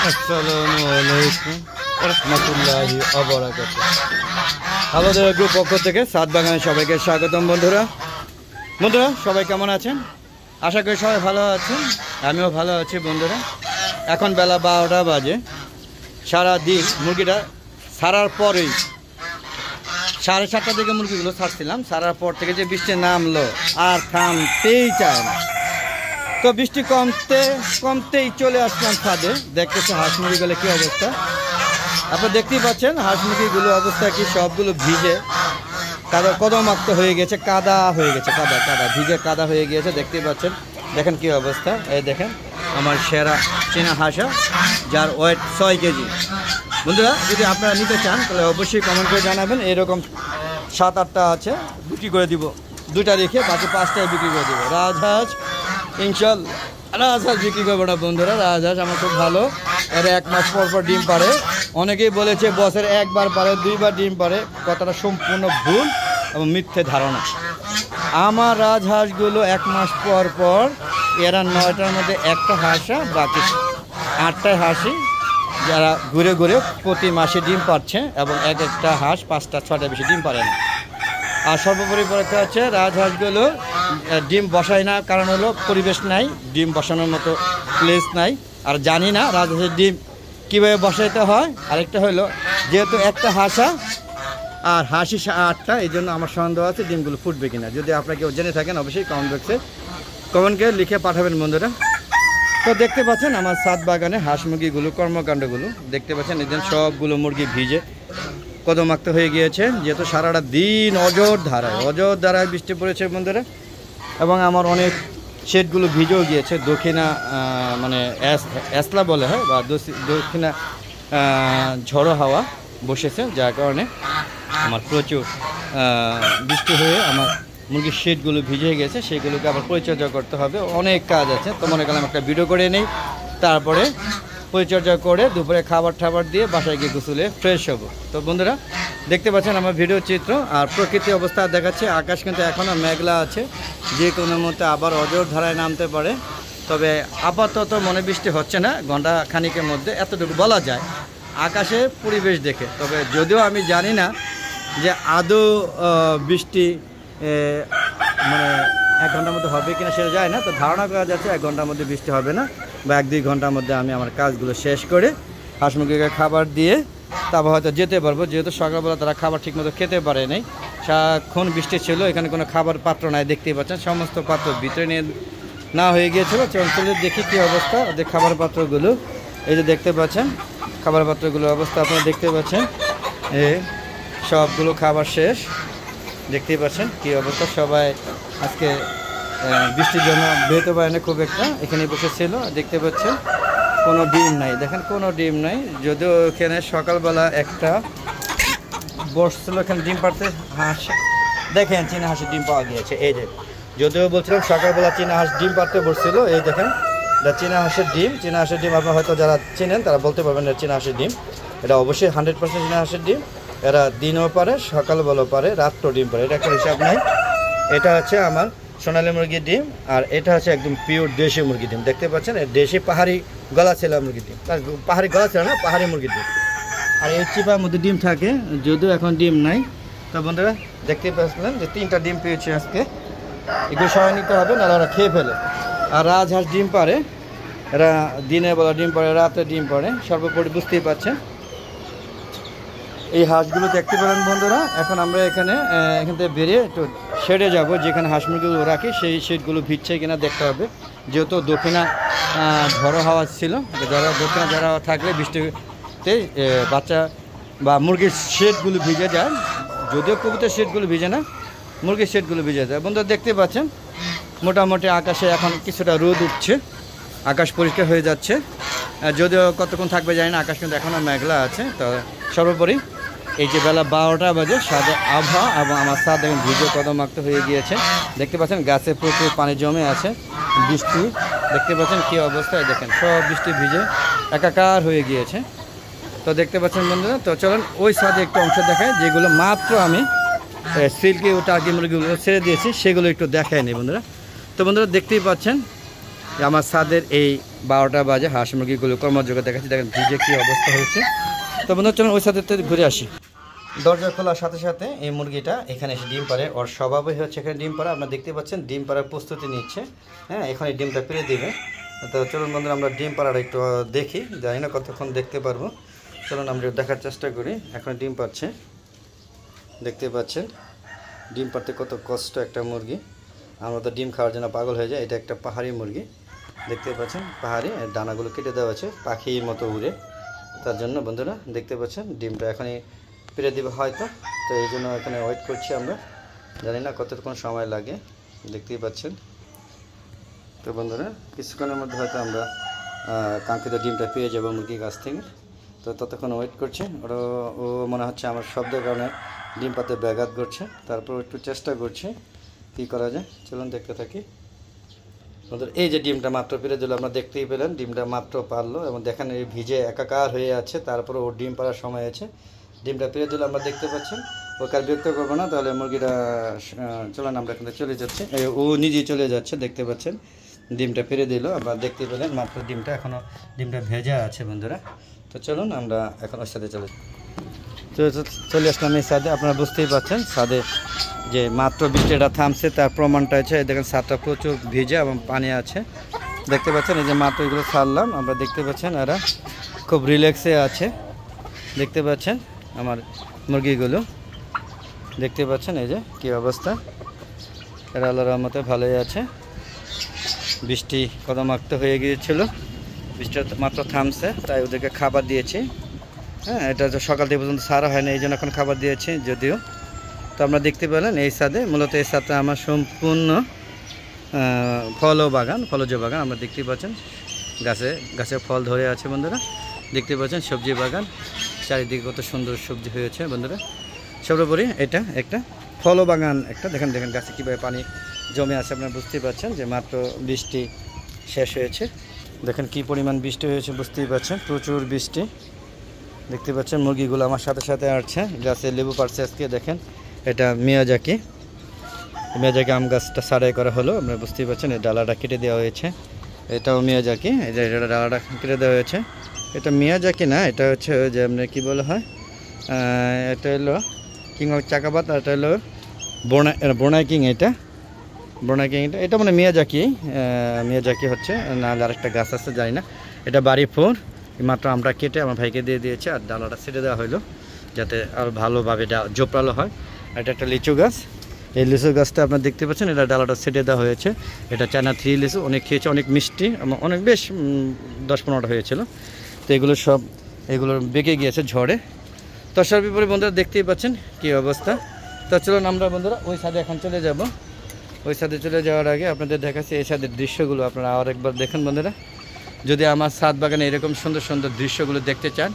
আসসালামু আলাইকুম ওয়া রাহমাতুল্লাহি ওয়া বারাকাতুহু। আমাদের গ্রুপ পক্ষ থেকে সাত বাগানে সবাইকে স্বাগতম। বন্ধুরা সবাই কেমন আছেন? আশা করি সবাই ভালো আছেন, আমিও ভালো আছি। বন্ধুরা এখন বেলা 12টা বাজে। সারা দিন মুরগিটা ছাড়ার পরেই 7:30টার দিকে মুরগিগুলো ছাড়ছিলাম। ছাড়ার পর থেকে যে বৃষ্টি নামলো আর থামতেই চায় না। তো বৃষ্টি কমতেই চলে আসলাম ছাদে। দেখতেছে হাঁস মুরগিগুলো কী অবস্থা। আপনারা দেখতেই পাচ্ছেন হাঁস মুরগিগুলো অবস্থা কি, সবগুলো ভিজে কদমাক্ত হয়ে গেছে, কাদা হয়ে গেছে, কাদা ভিজে কাদা হয়ে গিয়েছে। দেখতেই পাচ্ছেন, দেখেন কি অবস্থা। এই দেখেন আমার সেরা চীনা হাঁসা, যার ওয়েট 6 কেজি। বন্ধুরা যদি আপনারা নিতে চান তাহলে অবশ্যই কমেন্ট করে জানাবেন। এরকম 7-8টা আছে, বিক্রি করে দিব। 2টা রেখে বাকি 5টায় বিক্রি করে দিব। রাজহাঁস ইনশাল্লাহ, রাজহাঁস বিক্রি করবো না বন্ধুরা। রাজহাঁস আমার খুব ভালো, এরা 1 মাস পর ডিম পারে। অনেকেই বলেছে বছরে 1বার পারে, 2বার ডিম পারে। কথাটা সম্পূর্ণ ভুল এবং মিথ্যে ধারণা। আমার রাজহাঁসগুলো 1 মাস পর এরা 9টার মধ্যে একটা হাঁসা, বাকি 8টায় হাসি, যারা ঘুরে ঘুরে প্রতি মাসে ডিম পাচ্ছে এবং একটা হাঁস 5টা-6টা বেশি ডিম পারে না। আর সর্বোপরি পরীক্ষা হচ্ছে রাজহাঁসগুলো ডিম বসায় না, কারণ হলো পরিবেশ নাই, ডিম বসানোর মতো প্লেস নাই। আর জানি না রাজহাঁসের ডিম কীভাবে বসাইতে হয়। আরেকটা হলো যেহেতু একটা হাঁসা আর হাসি 8টা, এই জন্য আমার সন্দেহ আছে ডিমগুলো ফুটবে কিনা। যদি আপনারা কেউ জেনে থাকেন অবশ্যই কমেন্ট বক্সে কমেন্ট করে লিখে পাঠাবেন বন্ধুরা। তো দেখতে পাচ্ছেন আমার ছাদ বাগানে হাঁস মুরগিগুলো কর্মকাণ্ডগুলো দেখতে পাচ্ছেন। এদিন সবগুলো মুরগি ভিজে কদমাক্ত হয়ে গিয়েছে, যেহেতু সারাটা দিন অজর ধারায় বৃষ্টি পড়েছে বন্ধুরা। এবং আমার অনেক শেডগুলো ভিজেও গিয়েছে। দক্ষিণা মানে এসলা বলে হয়, বা দক্ষিণা ঝড়ো হাওয়া বসেছে, যার কারণে আমার প্রচুর বৃষ্টি হয়ে আমার মুরগির শেডগুলো ভিজে গেছে। সেগুলোকে আবার পরিচর্যা করতে হবে, অনেক কাজ আছে। তো মনে করলাম একটা ভিডিও করে নেই, তারপরে পরিচর্যা করে দুপুরে খাবার দিয়ে বাসায় গিয়ে গোসলে ফ্রেশ হব। তো বন্ধুরা দেখতে পাচ্ছেন আমার ভিডিও চিত্র আর প্রকৃতি অবস্থা দেখাচ্ছে। আকাশ কিন্তু এখনও মেঘলা আছে, যে কোনো মুহূর্তে আবার অজর ধারায় নামতে পারে। তবে আপাতত মনে বৃষ্টি হচ্ছে না, ঘন্টা খানিকের মধ্যে এতটুকু বলা যায় আকাশে পরিবেশ দেখে। তবে যদিও আমি জানি না যে আদৌ বৃষ্টি মানে 1 ঘন্টার মধ্যে হবে কিনা, সেটা যায় না। তো ধারণা করা যাচ্ছে 1 ঘন্টার মধ্যে বৃষ্টি হবে না, বা 1-2 ঘন্টার মধ্যে আমি আমার কাজগুলো শেষ করে হাঁস মুরগিকে খাবার দিয়ে তারপর হয়তো যেতে পারবো। যেহেতু সকালবেলা তারা খাবার ঠিকমতো খেতে পারে নাই, সারাক্ষণ বৃষ্টি ছিল, এখানে কোনো খাবার পাত্র নাই। দেখতেই পাচ্ছেন সমস্ত পাত্র ভিতরে নিয়ে না হয়ে গিয়েছিল। চলে দেখি কী অবস্থা ওদের খাবার পাত্রগুলো। এই যে দেখতে পাচ্ছেন খাবার পাত্রগুলোর অবস্থা আপনারা দেখতে পাচ্ছেন। সবগুলো খাবার শেষ, দেখতেই পাচ্ছেন কী অবস্থা। সবাই আজকে বৃষ্টির জন্য বেরোতে পারে না খুব একটা, এখানে বসেছিল। দেখতে পাচ্ছেন কোনো ডিম নাই, দেখেন কোনো ডিম নাই। যদিও এখানে সকালবেলা একটা বসছিল, এখানে ডিম পাড়তে হাঁস, দেখেন চীনা হাঁসের ডিম পাওয়া গিয়েছে। এই যে যদিও বলছিলাম সকালবেলা চীনা হাঁস ডিম পাড়তে বসছিল, এই দেখেন চীনা হাঁসের ডিম। আপনারা হয়তো যারা চেনেন তারা বলতে পারবেন চীনা হাঁসের ডিম। এটা অবশ্যই 100% চীনা হাঁসের ডিম। এরা দিনও পারে, সকালবেলাও পারে, রাত্রেও ডিম পারে, এটা একটা হিসাব নাই। এটা হচ্ছে আমার সোনালী মুরগির ডিম, আর এটা হচ্ছে একদম পিওর দেশি মুরগির ডিম। দেখতে পাচ্ছেন দেশি পাহাড়ি গলা ছেলা মুরগির ডিম, পাহাড়ি গলা ছেলা না, পাহাড়ি মুরগির ডিম। আর এই চিপার মধ্যে ডিম থাকে, যদিও এখন ডিম নাই। তো বন্ধুরা দেখতে পাচ্ছিলেন যে 3টা ডিম পেয়েছে আজকে। এগুলো সবাই নিতে হবে, নাহলে ওরা খেয়ে ফেলে। আর রাজহাঁস ডিম পারে, এরা দিনের বেলা ডিম পারে, রাতে ডিম পারে। সর্বোপরি বুঝতেই পারছেন এই হাঁসগুলো দেখতে পেলেন বন্ধুরা। এখন আমরা এখান থেকে বেরিয়ে একটু শেডে যাব, যেখানে হাঁস মুরগিগুলো রাখি সেই শেডগুলো ভিজছে কিনা দেখতে হবে। যেহেতু দক্ষিণা ঝড়ো হাওয়া ছিল, দক্ষিণা ঝড়ো হাওয়া থাকলে বৃষ্টিতে বাচ্চা বা মুরগির শেডগুলো ভিজে যায়। যদিও কবুতরের শেডগুলো ভিজে না, মুরগির শেডগুলো ভিজে যায়। বন্ধুরা দেখতে পাচ্ছেন মোটামুটি আকাশে এখন কিছুটা রোদ উঠছে, আকাশ পরিষ্কার হয়ে যাচ্ছে। যদিও কতক্ষণ থাকবে জানি না, আকাশ কিন্তু এখনও মেঘলা আছে। তো সর্বোপরি এই যে বেলা 12টা বাজে, সাদে আবহাওয়া এবং আমার ছাদ এখন ভিজে কদমাক্ত হয়ে গিয়েছে। দেখতে পাচ্ছেন গাছে প্রচুর পানি জমে আছে, বৃষ্টি দেখতে পাচ্ছেন কী অবস্থায়, দেখেন সব বৃষ্টি ভিজে একাকার হয়ে গিয়েছে। তো দেখতে পাচ্ছেন বন্ধুরা। তো চলেন ওই ছাদে একটু অংশ দেখায়, যেগুলো মাত্র আমি সিল্কি ও টার্কি মুরগিগুলো ছেড়ে দিয়েছি, সেগুলো একটু দেখায় নি বন্ধুরা। তো বন্ধুরা দেখতেই পাচ্ছেন যে আমার ছাদের এই 12টা বাজে হাঁস মুরগিগুলো কর্মযোগ্য দেখাচ্ছি, দেখেন ভিজে কী অবস্থা হয়েছে। তো বন্ধুরা চলুন ওই ছাদের থেকে ঘুরে আসি। দরজা খোলার সাথে সাথে এই মুরগিটা এখানে এসে ডিম পারে, ওর স্বভাবই হচ্ছে এখানে ডিম পাড়া। আপনারা দেখতে পাচ্ছেন ডিম পাড়ার প্রস্তুতি নিচ্ছে। হ্যাঁ, এখানে ডিমটা পেরে দিবে। তো চলুন বন্ধুরা আমরা ডিম পাড়াটা একটু দেখি, জানি না কতক্ষণ দেখতে পারবো। চলুন আমরা দেখার চেষ্টা করি। এখন ডিম পাচ্ছে, দেখতে পাচ্ছেন ডিম পাড়তে কত কষ্ট একটা মুরগি। আমরা তো ডিম খাওয়ার জন্য পাগল হয়ে যায়। এটা একটা পাহাড়ি মুরগি, দেখতে পাচ্ছেন পাহাড়ি, ডানাগুলো কেটে দেওয়া আছে পাখির মতো উড়ে, তার জন্য বন্ধুরা দেখতে পাচ্ছেন ডিমটা এখনই পেরে দিবে হয়তো। তো এই জন্য এখানে ওয়েট করছি আমরা, জানি না কতক্ষণ সময় লাগে, দেখতেই পাচ্ছেন। তো বন্ধুরা কিছুক্ষণের মধ্যে হয়তো আমরা কাঙ্ক্ষিত ডিমটা পেয়ে যাবো মুরগির কাছ থেকে। তো ততক্ষণ ওয়েট করছি। ও মনে হচ্ছে আমার শব্দের কারণে ডিম পাতে ব্যাঘাত করছে, তারপর একটু চেষ্টা করছি কী করা যায়। চলুন দেখতে থাকি বন্ধুরা। এই যে ডিমটা মাত্র পেরে দিল, আমরা দেখতেই পেলেন ডিমটা মাত্র পারলো, এবং দেখেন এই ভিজে একাকার হয়ে আছে, তারপরে ওর ডিম পাড়ার সময় আছে, ডিমটা পেরে দিল আমরা দেখতে পাচ্ছেন। ওকে আর বিরক্ত করবো না, তাহলে মুরগিটা চলুন আমরা এখান থেকে চলে যাচ্ছি। ও নিজেই চলে যাচ্ছে, দেখতে পাচ্ছেন ডিমটা পেরে দিল, আমরা দেখতে পেলেন মাত্র ডিমটা, এখনও ডিমটা ভেজা আছে বন্ধুরা। তো চলুন আমরা এখন ওর সাথে চলে আসলাম এই ছাদে। আপনারা বুঝতেই পারছেন ছাদে যে মাত্র বৃষ্টিটা থামছে তার প্রমাণটা হচ্ছে দেখেন ছাদটা প্রচুর ভিজে এবং পানি আছে, দেখতে পাচ্ছেন। এই যে মাত্র এগুলো ছাড়লাম, আমরা দেখতে পাচ্ছেন এরা খুব রিল্যাক্সে আছে, দেখতে পাচ্ছেন আমার মুরগিগুলো, দেখতে পাচ্ছেন এই যে কী অবস্থা। এরা আল্লাহর রহমতে ভালোই আছে। বৃষ্টি কদমাক্ত হয়ে গিয়েছিল, বৃষ্টিটা মাত্র থামছে, তাই ওদেরকে খাবার দিয়েছি। হ্যাঁ, এটা তো সকাল থেকে পর্যন্ত সারা হয় না, এই জন্য এখন খাবার দিয়েছি যদিও। তো আমরা দেখতে পেলেন এই ছাদে, মূলত এই ছাদটা আমার সম্পূর্ণ ফলজ বাগান। আমরা দেখতে পাচ্ছেন গাছে ফল ধরে আছে বন্ধুরা, দেখতে পাচ্ছেন সবজি বাগান, চারিদিকে কত সুন্দর সবজি হয়েছে বন্ধুরা। সর্বোপরি এটা একটা ফল বাগান একটা, দেখেন গাছে কীভাবে পানি জমে আছে, আপনারা বুঝতেই পারছেন যে মাত্র বৃষ্টি শেষ হয়েছে। দেখেন কি পরিমাণ বৃষ্টি হয়েছে, বুঝতেই পারছেন প্রচুর বৃষ্টি, দেখতে পাচ্ছেন। মুরগিগুলো আমার সাথে সাথে আসছে, গাছে লেবু পাড়ছে আজকে। দেখেন এটা মিয়াজাকি আম গাছটা সারাই করা হলো, আপনারা বুঝতেই পারছেন। এই ডালাটা কেটে দেওয়া হয়েছে, এটাও মিয়াজাকি, এই যে এটা ডালাটা কেটে দেওয়া হয়েছে। এটা মিয়াজাকি না, এটা হচ্ছে যে আপনার কী বলা হয়, এটা হলো কিং অফ চাকাপাত, আর এটা হলো বোনাই কিং। এটা মানে মিয়াজাকি হচ্ছে না, আরেকটা গাছ আছে জানি না। এটা বাড়ি ফোর, মাত্র আমরা কেটে আমার ভাইকে দিয়ে দিয়েছে, আর ডালাটা ছেড়ে দেওয়া হলো যাতে আরও ভালোভাবে জোপড়ালো হয়। এটা একটা লিচু গাছ, এই লিচু গাছটা আপনারা দেখতে পাচ্ছেন, এটা ডালাটা ছেটে দেওয়া হয়েছে। এটা চায়না 3 লিচু, অনেক খেয়েছে, অনেক মিষ্টি, অনেক বেশ 10-15টা হয়েছিল। তো এগুলো বেঁকে গিয়েছে ঝড়ে। তো সর্বোপরি বন্ধুরা দেখতেই পাচ্ছেন কী অবস্থা। তো চলুন আমরা বন্ধুরা ওই ছাদে এখন চলে যাব। ওই ছাদে চলে যাওয়ার আগে আপনাদের দেখাচ্ছি এই ছাদের দৃশ্যগুলো, আপনারা আর একবার দেখেন বন্ধুরা। যদি আমার ছাদ বাগানে এরকম সুন্দর সুন্দর দৃশ্যগুলো দেখতে চান,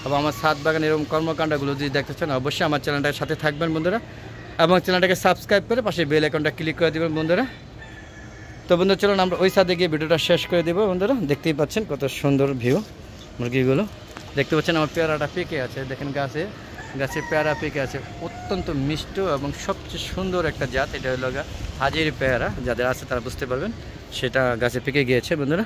এবং আমার ছাদ বাগানে এরকম কর্মকাণ্ডগুলো যদি দেখতে চান, অবশ্যই আমার চ্যানেলটার সাথে থাকবেন বন্ধুরা, এবং চ্যানেলটাকে সাবস্ক্রাইব করে পাশে বেল আইকনটা ক্লিক করে দেবেন বন্ধুরা। তো বন্ধুরা চলুন আমরা ওই ছাদে গিয়ে ভিডিওটা শেষ করে দেবো বন্ধুরা। দেখতেই পাচ্ছেন কত সুন্দর ভিউ, মুরগিগুলো দেখতে পাচ্ছেন। আমার পেয়ারাটা পেকে আছে, দেখেন গাছে পেয়ারা পেকে আছে, অত্যন্ত মিষ্ট এবং সবচেয়ে সুন্দর একটা জাত। এটা হলো হাজির পেয়ারা, যাদের আছে তারা বুঝতে পারবেন, সেটা গাছে পেকে গিয়েছে বন্ধুরা।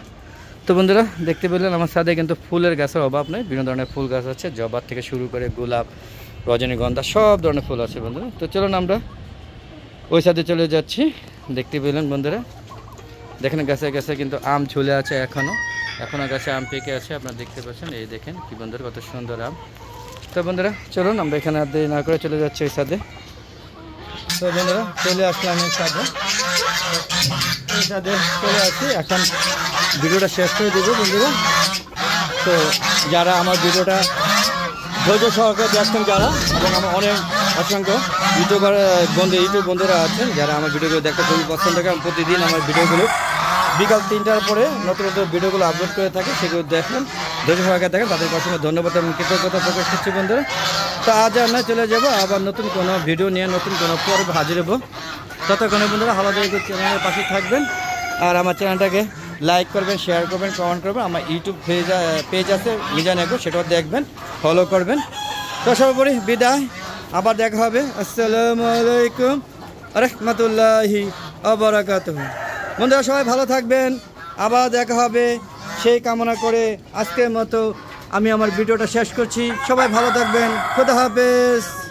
তো বন্ধুরা দেখতে পেলেন আমার ছাদে কিন্তু ফুলের গাছের অভাব নেই, বিভিন্ন ধরনের ফুল গাছ আছে, জবার থেকে শুরু করে গোলাপ, রজনীগন্ধা, সব ধরনের ফুল আছে বন্ধুরা। তো চলুন আমরা ওই ছাদে চলে যাচ্ছি। দেখতে পেলেন বন্ধুরা, দেখেন গাছে কিন্তু আম ঝুলে আছে, এখনও গাছে আম পেকে আছে, আপনারা দেখতে পাচ্ছেন। এই দেখেন কি বন্ধুরা কত সুন্দর আম। তো বন্ধুরা চলুন আমরা এখানে আর দেরি না করে চলে যাচ্ছি ওই ছাদে। তো বন্ধুরা চলে আসলাম এই ছাদে চলে আসছি, এখন ভিডিওটা শেষ করে দেবো বন্ধুরা। তো যারা আমার ভিডিওটা ধৈর্য সহকারে দেখছেন যারা, এবং আমার অনেক অসংখ্য ইউটিউব বন্ধুরা আছেন যারা আমার ভিডিওগুলো দেখতে খুবই পছন্দ করে, প্রতিদিন আমার ভিডিওগুলো বিকাল 3টার পরে নতুন ভিডিওগুলো আপলোড করে থাকে, সেগুলো দেখেন, ধৈর্য সহকারে দেখেন, তাদের অসংখ্য ধন্যবাদ এবং কৃতজ্ঞতা প্রকাশ করছি বন্ধুরা। তো আজ আর না, চলে যাবো আবার নতুন কোনো ভিডিও নিয়ে, নতুন কোনো পর্ব হাজির হবো। ততক্ষণে বন্ধুরা হালাদার চ্যানেলের পাশে থাকবেন, আর আমার চ্যানেলটাকে লাইক করবেন, শেয়ার করবেন, কমেন্ট করবেন। আমার ইউটিউব পেজ আছে মিজান এগো, সেটাও দেখবেন, ফলো করবেন। তো সর্বোপরি বিদায়, আবার দেখা হবে। আসসালামু আলাইকুম রাহমাতুল্লাহি ওয়া বারাকাতুহু। বন্ধুরা সবাই ভালো থাকবেন, আবার দেখা হবে সেই কামনা করে আজকের মতো আমি আমার ভিডিওটা শেষ করছি। সবাই ভালো থাকবেন। খোদা হাফেজ।